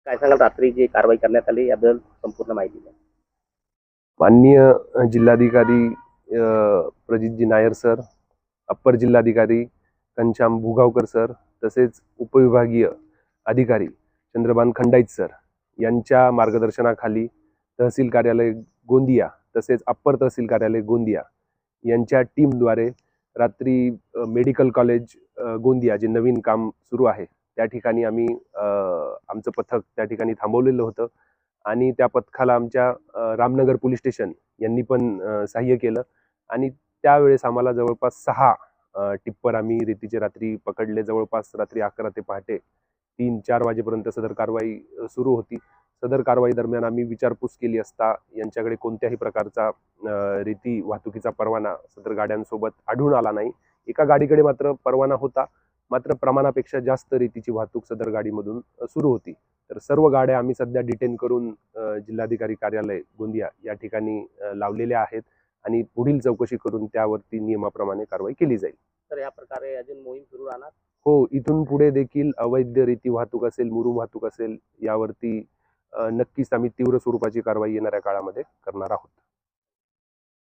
काय सांगाल रात्री जी कारवाई करण्यात आली याबद्दल संपूर्ण माहिती द्या. माननीय जिल्हाधिकारी प्रजितजी नायर सर, अप्पर जिल्हाधिकारी घनश्याम भुगावकर सर, तसेच उपविभागीय अधिकारी चंद्रभान खंडाईत सर यांच्या मार्गदर्शनाखाली तहसील कार्यालय गोंदिया तसेच अप्पर तहसील कार्यालय गोंदिया यांच्या टीमद्वारे रात्री मेडिकल कॉलेज गोंदिया जे नवीन काम सुरू आहे त्या ठिकाणी आम्ही आमचं पथक त्या ठिकाणी थांबवलेलं होतं आणि त्या पथकाला आमच्या रामनगर पोलीस स्टेशन यांनी पण सहाय्य केलं आणि त्यावेळेस आम्हाला जवळपास 6 टिप्पर आम्ही रेतीचे रात्री पकडले. जवळपास रात्री 11 ते पहाटे 3-4 वाजेपर्यंत सदर कारवाई सुरू होती. सदर कारवाई दरम्यान आम्ही विचारपूस केली असता यांच्याकडे कोणत्याही प्रकारचा रेती वाहतुकीचा परवाना सदर गाड्यांसोबत आढळून आला नाही. एका गाडीकडे मात्र परवाना होता, मात्र प्रमाणापेक्षा जास्त रेतीची वाहतूक सदर गाडीमधून सुरू होती. तर सर्व गाड्या आम्ही सध्या डिटेन करून जिल्हाधिकारी कार्यालय गोंदिया या ठिकाणी लावलेल्या आहेत आणि पुढील चौकशी करून त्यावरती नियमाप्रमाणे कारवाई केली जाईल. तर या प्रकारे अजून मोहीम सुरू राहणार. हो, इथून पुढे देखील अवैध रेती वाहतूक असेल, मुरुम वाहतूक असेल यावरती नक्कीच आम्ही तीव्र स्वरूपाची कारवाई येणाऱ्या काळामध्ये करणार आहोत.